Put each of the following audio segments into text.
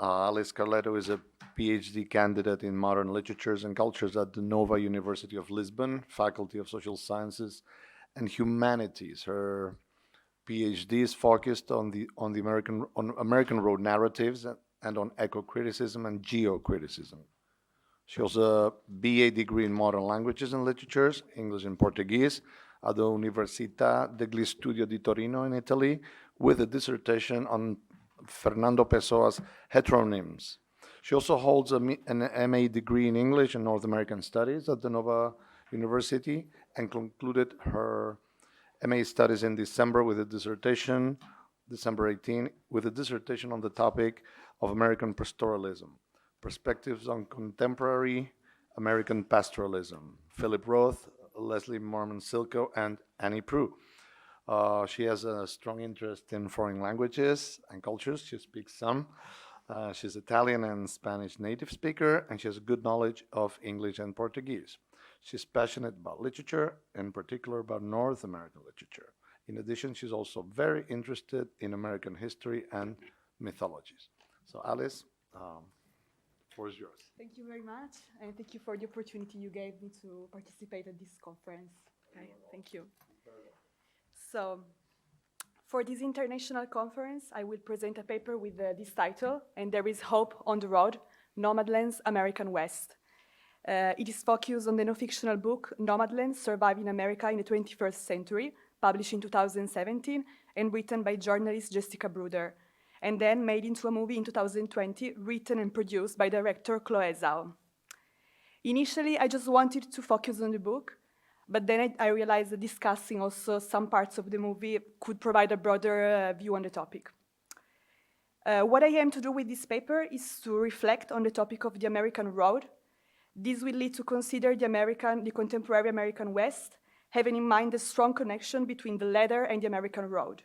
Alice Carletto is a PhD candidate in modern literatures and cultures at the Nova University of Lisbon, Faculty of Social Sciences and Humanities. Her PhD is focused on American road narratives and on eco-criticism and geo-criticism. She has a BA degree in modern languages and literatures, English and Portuguese, at the Università degli Studi di Torino in Italy, with a dissertation on Fernando Pessoa's heteronyms. She also holds an MA degree in English and North American Studies at the Nova University and concluded her MA studies in December with a dissertation, December 18, with a dissertation on the topic of American pastoralism, perspectives on contemporary American pastoralism. Philip Roth, Leslie Mormon-Silko, and Annie Proulx. She has a strong interest in foreign languages and cultures. She speaks some. She's Italian and Spanish native speaker, and she has a good knowledge of English and Portuguese. She's passionate about literature, in particular about North American literature. In addition, she's also very interested in American history and mythologies. So Alice, the floor is yours. Thank you very much, and thank you for the opportunity you gave me to participate at this conference. Okay, thank you. So, for this international conference, I will present a paper with this title, And There Is Hope on the Road, Nomadland's American West. It is focused on the non-fictional book Nomadland, Surviving America in the 21st Century, published in 2017 and written by journalist Jessica Bruder, and then made into a movie in 2020, written and produced by director Chloe Zhao. Initially, I just wanted to focus on the book, but then I realized that discussing also some parts of the movie could provide a broader view on the topic. What I aim to do with this paper is to reflect on the topic of the American road. This will lead to consider the contemporary American West, having in mind the strong connection between the latter and the American road.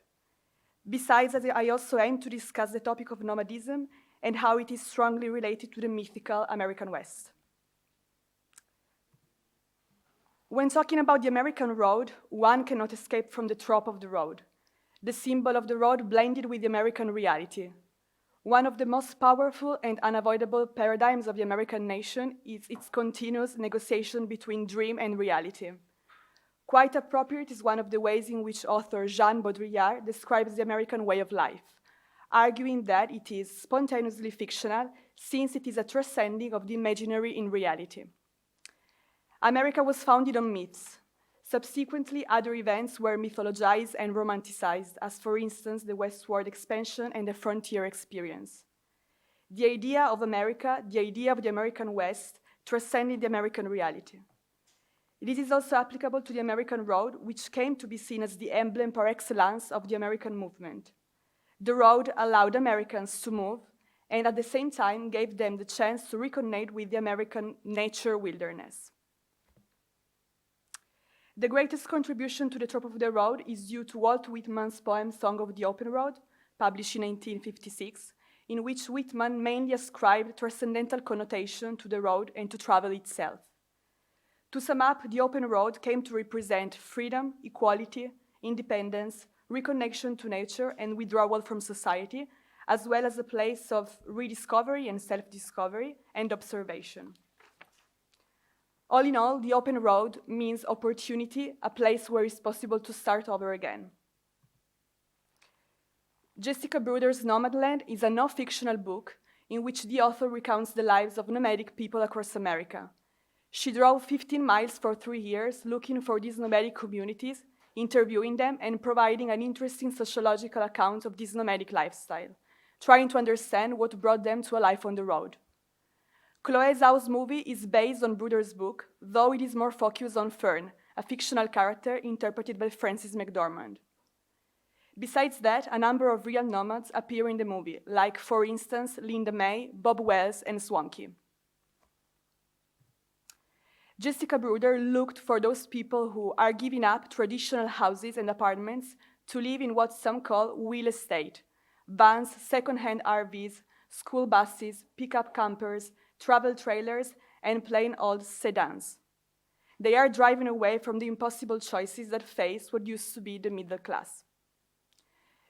Besides, I also aim to discuss the topic of nomadism and how it is strongly related to the mythical American West. When talking about the American road, one cannot escape from the trope of the road, the symbol of the road blended with the American reality. One of the most powerful and unavoidable paradigms of the American nation is its continuous negotiation between dream and reality. Quite appropriate is one of the ways in which author Jean Baudrillard describes the American way of life, arguing that it is spontaneously fictional since it is a transcending of the imaginary in reality. America was founded on myths. Subsequently, other events were mythologized and romanticized, as for instance, the westward expansion and the frontier experience. The idea of America, the idea of the American West, transcended the American reality. This is also applicable to the American road, which came to be seen as the emblem par excellence of the American movement. The road allowed Americans to move, and at the same time gave them the chance to reconnect with the American nature wilderness. The greatest contribution to the trope of the road is due to Walt Whitman's poem Song of the Open Road, published in 1956, in which Whitman mainly ascribed transcendental connotation to the road and to travel itself. To sum up, the open road came to represent freedom, equality, independence, reconnection to nature, and withdrawal from society, as well as a place of rediscovery and self-discovery and observation. All in all, the open road means opportunity, a place where it's possible to start over again. Jessica Bruder's Nomadland is a non-fictional book in which the author recounts the lives of nomadic people across America. She drove 15 miles for 3 years looking for these nomadic communities, interviewing them and providing an interesting sociological account of this nomadic lifestyle, trying to understand what brought them to a life on the road. Chloe Zhao's movie is based on Bruder's book, though it is more focused on Fern, a fictional character interpreted by Frances McDormand. Besides that, a number of real nomads appear in the movie, like, for instance, Linda May, Bob Wells, and Swanky. Jessica Bruder looked for those people who are giving up traditional houses and apartments to live in what some call real estate: vans, second-hand RVs, school buses, pickup campers, travel trailers, and plain old sedans. They are driving away from the impossible choices that face what used to be the middle class.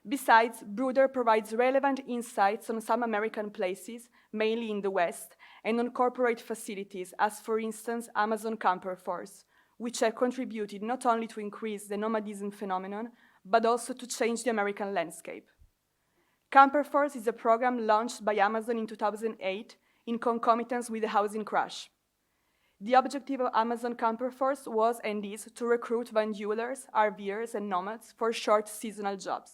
Besides, Bruder provides relevant insights on some American places, mainly in the West, and on corporate facilities, as for instance Amazon Camper Force, which have contributed not only to increase the nomadism phenomenon, but also to change the American landscape. Camper Force is a program launched by Amazon in 2008 in concomitance with the housing crash. The objective of Amazon Camper Force was and is to recruit van dwellers, RVers, and nomads for short seasonal jobs.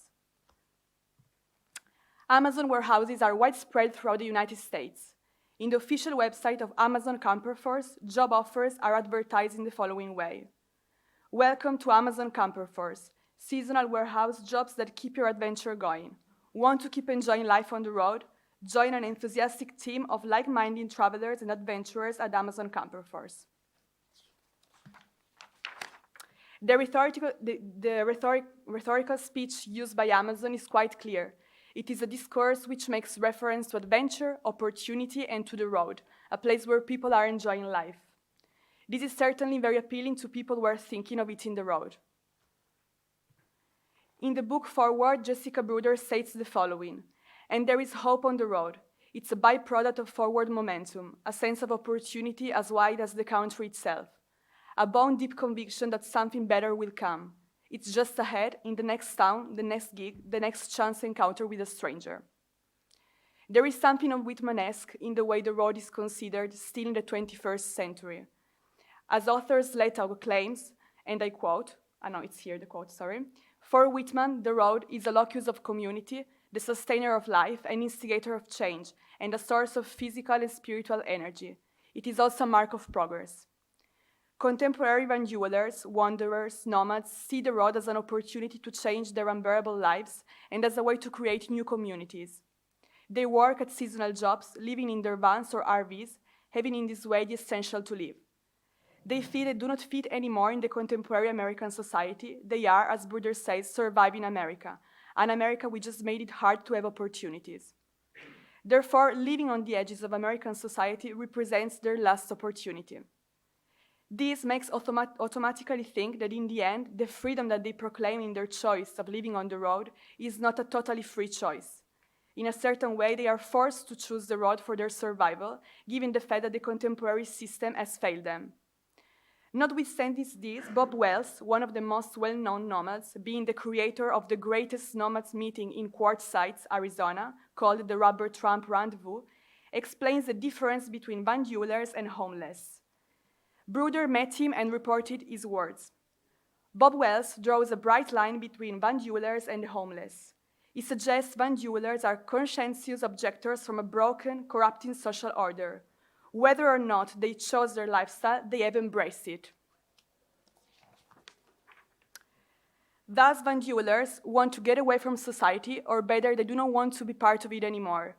Amazon warehouses are widespread throughout the United States. In the official website of Amazon Camper Force, job offers are advertised in the following way. Welcome to Amazon Camper Force, seasonal warehouse jobs that keep your adventure going. Want to keep enjoying life on the road? Join an enthusiastic team of like-minded travelers and adventurers at Amazon Camper Force. The rhetorical speech used by Amazon is quite clear. It is a discourse which makes reference to adventure, opportunity, and to the road, a place where people are enjoying life. This is certainly very appealing to people who are thinking of hitting the road. In the book Forward, Jessica Bruder states the following, and there is hope on the road. It's a byproduct of forward momentum, a sense of opportunity as wide as the country itself, a bone-deep conviction that something better will come. It's just ahead, in the next town, the next gig, the next chance encounter with a stranger. There is something of Whitman-esque in the way the road is considered still in the 21st century. As author Leto claims, and I quote, it's here, the quote, sorry. For Whitman, the road is a locus of community, the sustainer of life, an instigator of change, and a source of physical and spiritual energy. It is also a mark of progress. Contemporary van dwellers, wanderers, nomads see the road as an opportunity to change their unbearable lives and as a way to create new communities. They work at seasonal jobs, living in their vans or RVs, having in this way the essential to live. They feel they do not fit anymore in the contemporary American society. They are, as Bruder says, surviving America, an America which just made it hard to have opportunities. Therefore, living on the edges of American society represents their last opportunity. This makes automatically think that in the end, the freedom that they proclaim in their choice of living on the road is not a totally free choice. In a certain way, they are forced to choose the road for their survival, given the fact that the contemporary system has failed them. Notwithstanding this, Bob Wells, one of the most well-known nomads, being the creator of the greatest nomads meeting in Quartzsite, Arizona, called the Rubber Tramp Rendezvous, explains the difference between van dwellers and homeless. Bruder met him and reported his words. Bob Wells draws a bright line between van dwellers and the homeless. He suggests van dwellers are conscientious objectors from a broken, corrupting social order. Whether or not they chose their lifestyle, they have embraced it. Thus, van dwellers want to get away from society, or better, they do not want to be part of it anymore.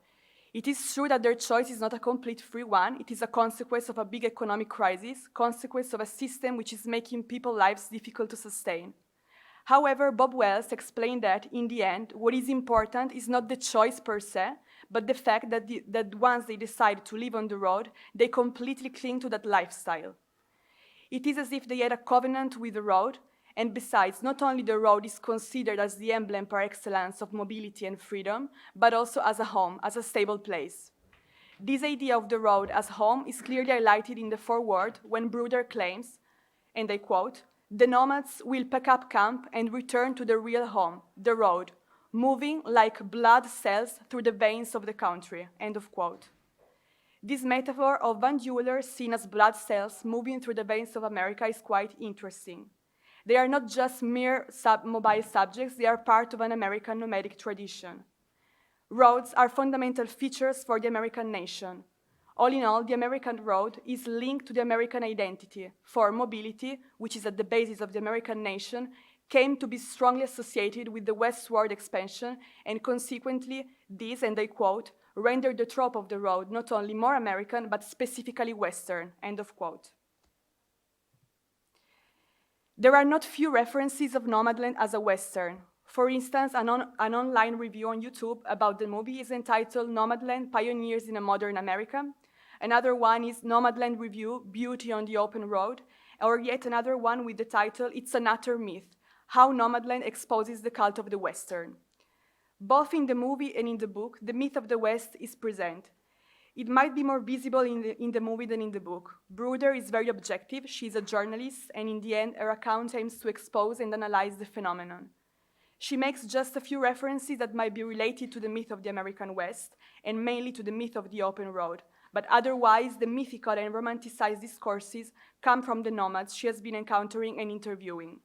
It is true that their choice is not a complete free one. It is a consequence of a big economic crisis, consequence of a system which is making people's lives difficult to sustain. However, Bob Wells explained that, in the end, what is important is not the choice per se, but the fact that once they decide to live on the road, they completely cling to that lifestyle. It is as if they had a covenant with the road, and besides, not only the road is considered as the emblem par excellence of mobility and freedom, but also as a home, as a stable place. This idea of the road as home is clearly highlighted in the foreword when Bruder claims, and I quote, "The nomads will pack up camp and return to their real home, the road, moving like blood cells through the veins of the country," end of quote. This metaphor of van dwellers seen as blood cells moving through the veins of America is quite interesting. They are not just mere mobile subjects, they are part of an American nomadic tradition. Roads are fundamental features for the American nation. All in all, the American road is linked to the American identity, for mobility, which is at the basis of the American nation, came to be strongly associated with the westward expansion, and consequently, this, and I quote, rendered the trope of the road not only more American, but specifically Western, end of quote. There are not few references of Nomadland as a Western. For instance, an online review on YouTube about the movie is entitled Nomadland, Pioneers in a Modern America. Another one is Nomadland Review, Beauty on the Open Road, or yet another one with the title It's an Utter Myth, How Nomadland Exposes the Cult of the Western. Both in the movie and in the book, the myth of the West is present. It might be more visible in the movie than in the book. Bruder is very objective, she's a journalist, and in the end, her account aims to expose and analyze the phenomenon. She makes just a few references that might be related to the myth of the American West, and mainly to the myth of the open road. But otherwise, the mythical and romanticized discourses come from the nomads she has been encountering and interviewing.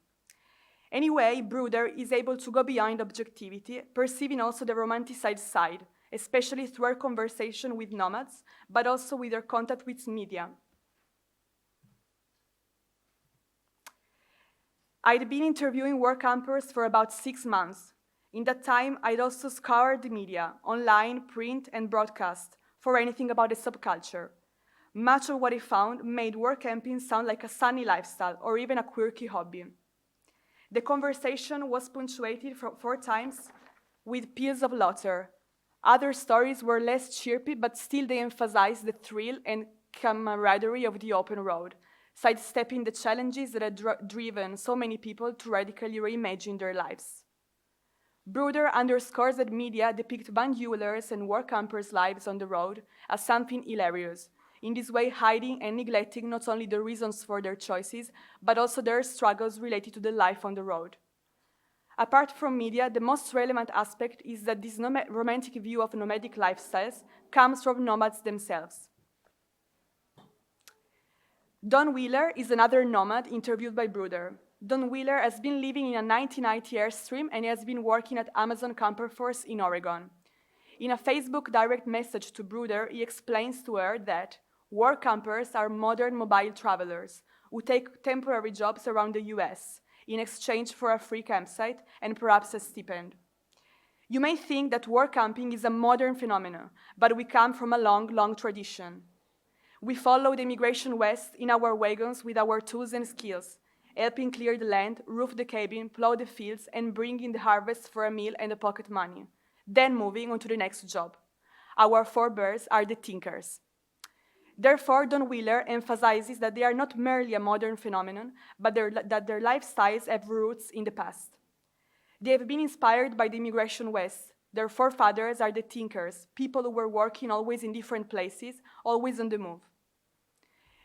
Anyway, Bruder is able to go beyond objectivity, perceiving also the romanticized side, especially through her conversation with nomads, but also with her contact with media. I'd been interviewing work campers for about 6 months. In that time, I'd also scoured the media, online, print, and broadcast, for anything about the subculture. Much of what I found made work camping sound like a sunny lifestyle or even a quirky hobby. The conversation was punctuated 4 times with peals of laughter. Other stories were less chirpy, but still they emphasized the thrill and camaraderie of the open road, sidestepping the challenges that had driven so many people to radically reimagine their lives. Bruder underscores that media depict bandulers and work campers' lives on the road as something hilarious, in this way hiding and neglecting not only the reasons for their choices, but also their struggles related to the life on the road. Apart from media, the most relevant aspect is that this romantic view of nomadic lifestyles comes from nomads themselves. Don Wheeler is another nomad interviewed by Bruder. Don Wheeler has been living in a 1990 Airstream and he has been working at Amazon Camper Force in Oregon. In a Facebook direct message to Bruder, he explains to her that work campers are modern mobile travelers who take temporary jobs around the US in exchange for a free campsite and perhaps a stipend. You may think that work camping is a modern phenomenon, but we come from a long, long tradition. We follow the immigration west in our wagons with our tools and skills, helping clear the land, roof the cabin, plow the fields, and bring in the harvest for a meal and a pocket money, then moving on to the next job. Our forebears are the thinkers. Therefore, Don Wheeler emphasizes that they are not merely a modern phenomenon, but that their lifestyles have roots in the past. They have been inspired by the immigration west. Their forefathers are the thinkers, people who were working always in different places, always on the move.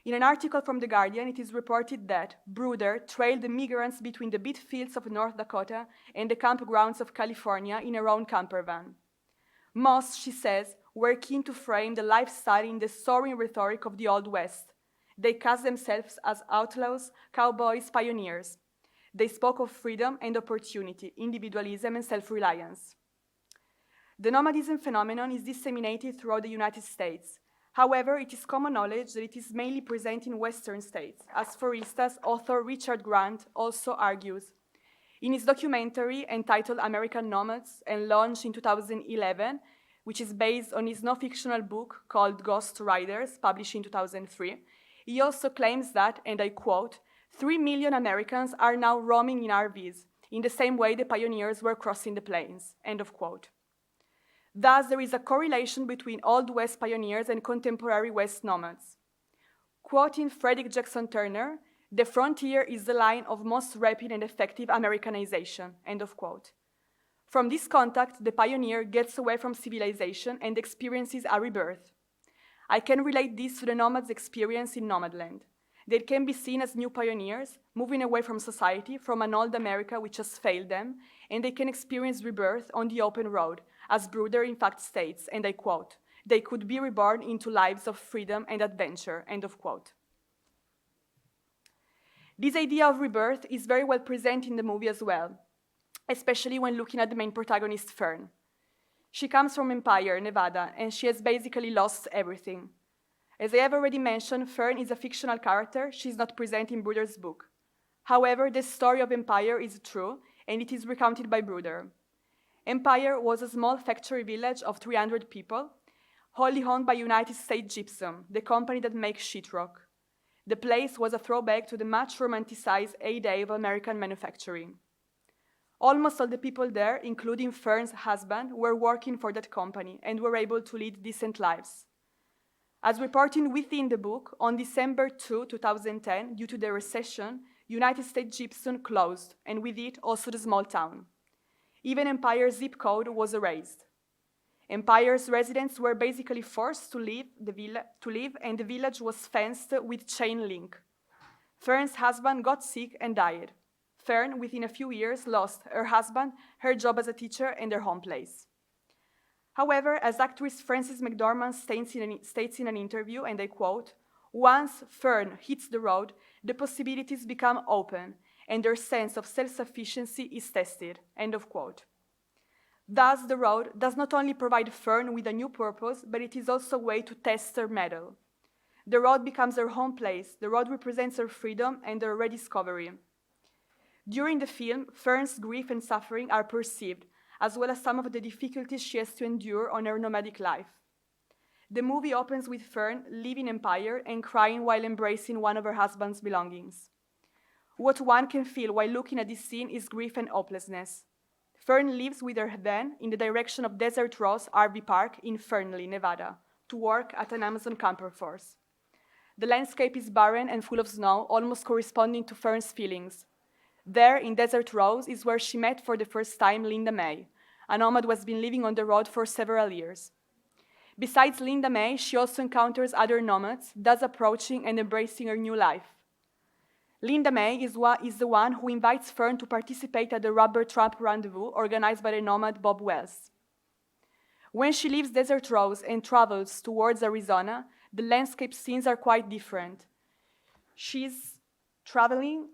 In an article from The Guardian, it is reported that Bruder trailed the migrants between the beet fields of North Dakota and the campgrounds of California in her own camper van. Most, she says, were keen to frame the lifestyle in the soaring rhetoric of the Old West. They cast themselves as outlaws, cowboys, pioneers. They spoke of freedom and opportunity, individualism and self-reliance. The nomadism phenomenon is disseminated throughout the United States. However, it is common knowledge that it is mainly present in Western states, as for instance, author Richard Grant also argues. In his documentary entitled American Nomads and launched in 2011, which is based on his non-fictional book called Ghost Riders, published in 2003, he also claims that, and I quote, 3 million Americans are now roaming in RVs, in the same way the pioneers were crossing the plains, end of quote. Thus, there is a correlation between Old West pioneers and contemporary West nomads. Quoting Frederick Jackson Turner, the frontier is the line of most rapid and effective Americanization, end of quote. From this contact, the pioneer gets away from civilization and experiences a rebirth. I can relate this to the nomads' experience in Nomadland. They can be seen as new pioneers, moving away from society, from an old America which has failed them, and they can experience rebirth on the open road, as Bruder in fact states, and I quote, they could be reborn into lives of freedom and adventure, end of quote. This idea of rebirth is very well present in the movie as well, especially when looking at the main protagonist, Fern. She comes from Empire, Nevada, and she has basically lost everything. As I have already mentioned, Fern is a fictional character. She is not present in Bruder's book. However, the story of Empire is true, and it is recounted by Bruder. Empire was a small factory village of 300 people, wholly owned by United States Gypsum, the company that makes sheetrock. The place was a throwback to the much romanticized heyday of American manufacturing. Almost all the people there, including Fern's husband, were working for that company and were able to lead decent lives. As reported within the book, on December 2, 2010, due to the recession, United States Gypsum closed, and with it also the small town. Even Empire's zip code was erased. Empire's residents were basically forced to leave, and the village was fenced with chain link. Fern's husband got sick and died. Fern, within a few years, lost her husband, her job as a teacher, and their home place. However, as actress Frances McDormand states in an interview, and I quote, "Once Fern hits the road, the possibilities become open, and their sense of self-sufficiency is tested," end of quote. Thus, the road does not only provide Fern with a new purpose, but it is also a way to test her mettle. The road becomes her home place, the road represents her freedom and her rediscovery. During the film, Fern's grief and suffering are perceived, as well as some of the difficulties she has to endure on her nomadic life. The movie opens with Fern leaving Empire and crying while embracing one of her husband's belongings. What one can feel while looking at this scene is grief and hopelessness. Fern leaves with her van in the direction of Desert Rose RV Park in Fernley, Nevada, to work at an Amazon camper force. The landscape is barren and full of snow, almost corresponding to Fern's feelings. There, in Desert Rose, is where she met for the first time Linda May, a nomad who has been living on the road for several years. Besides Linda May, she also encounters other nomads, thus approaching and embracing her new life. Linda May is the one who invites Fern to participate at the Rubber Tramp Rendezvous organized by the nomad Bob Wells. When she leaves Desert Rose and travels towards Arizona, the landscape scenes are quite different. She's traveling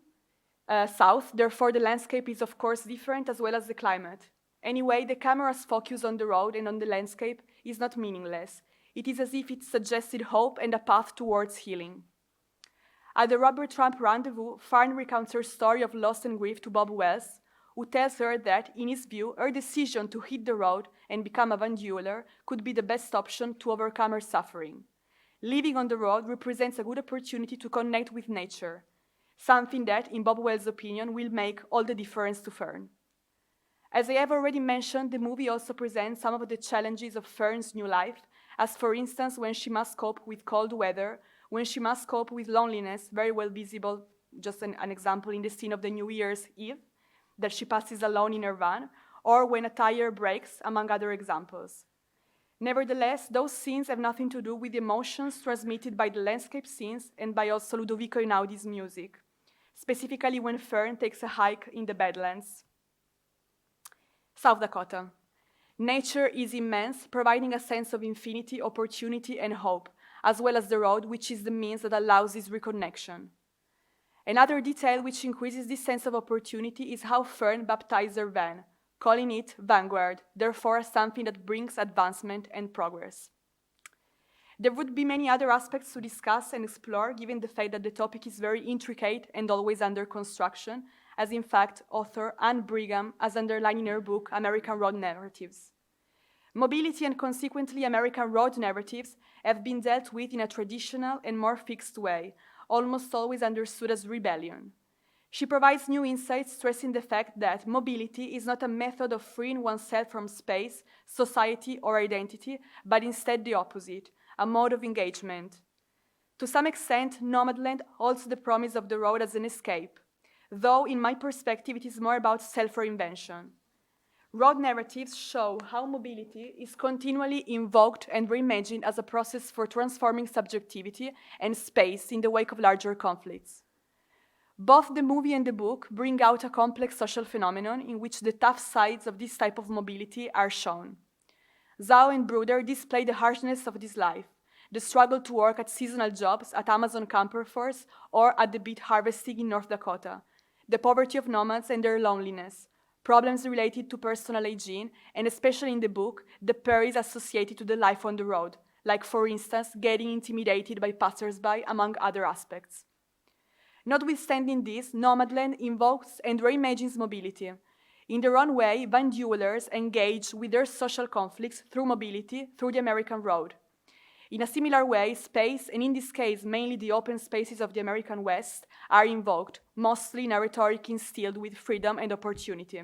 south, therefore the landscape is of course different as well as the climate. Anyway, the camera's focus on the road and on the landscape is not meaningless. It is as if it suggested hope and a path towards healing. At the Rubber Tramp Rendezvous, Fern recounts her story of loss and grief to Bob Wells, who tells her that, in his view, her decision to hit the road and become a van dueler could be the best option to overcome her suffering. Living on the road represents a good opportunity to connect with nature, something that, in Bob Wells' opinion, will make all the difference to Fern. As I have already mentioned, the movie also presents some of the challenges of Fern's new life, as for instance when she must cope with cold weather, when she must cope with loneliness, very well visible, just an example in the scene of the New Year's Eve, that she passes alone in her van, or when a tire breaks, among other examples. Nevertheless, those scenes have nothing to do with the emotions transmitted by the landscape scenes and by also Ludovico Einaudi's music, specifically when Fern takes a hike in the Badlands. South Dakota. Nature is immense, providing a sense of infinity, opportunity, and hope, as well as the road, which is the means that allows this reconnection. Another detail which increases this sense of opportunity is how Fern baptized her van, calling it Vanguard, therefore something that brings advancement and progress. There would be many other aspects to discuss and explore, given the fact that the topic is very intricate and always under construction, as in fact author Anne Brigham has underlined in her book American Road Narratives. Mobility and consequently American road narratives have been dealt with in a traditional and more fixed way, almost always understood as rebellion. She provides new insights, stressing the fact that mobility is not a method of freeing oneself from space, society, or identity, but instead the opposite, a mode of engagement. To some extent, Nomadland holds the promise of the road as an escape, though in my perspective it is more about self-reinvention. Road narratives show how mobility is continually invoked and reimagined as a process for transforming subjectivity and space in the wake of larger conflicts. Both the movie and the book bring out a complex social phenomenon in which the tough sides of this type of mobility are shown. Zhao and Bruder display the harshness of this life, the struggle to work at seasonal jobs at Amazon Camper Force or at the beet harvesting in North Dakota, the poverty of nomads and their loneliness, problems related to personal hygiene, and especially in the book, the perils associated to the life on the road, like for instance, getting intimidated by passers-by, among other aspects. Notwithstanding this, Nomadland invokes and reimagines mobility. In their own way, van duelers engage with their social conflicts through mobility, through the American road. In a similar way, space, and in this case mainly the open spaces of the American West, are invoked, mostly in a rhetoric instilled with freedom and opportunity.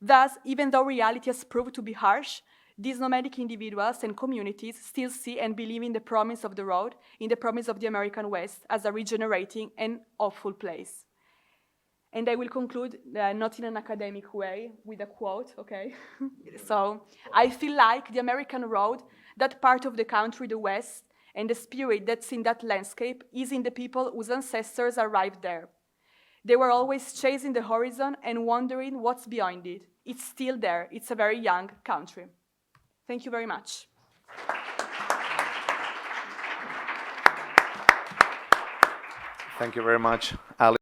Thus, even though reality has proved to be harsh, these nomadic individuals and communities still see and believe in the promise of the road, in the promise of the American West as a regenerating and hopeful place. And I will conclude, not in an academic way, with a quote, okay? So, I feel like the American road, that part of the country, the West, and the spirit that's in that landscape is in the people whose ancestors arrived there. They were always chasing the horizon and wondering what's behind it. It's still there. It's a very young country. Thank you very much. Thank you very much, Ali.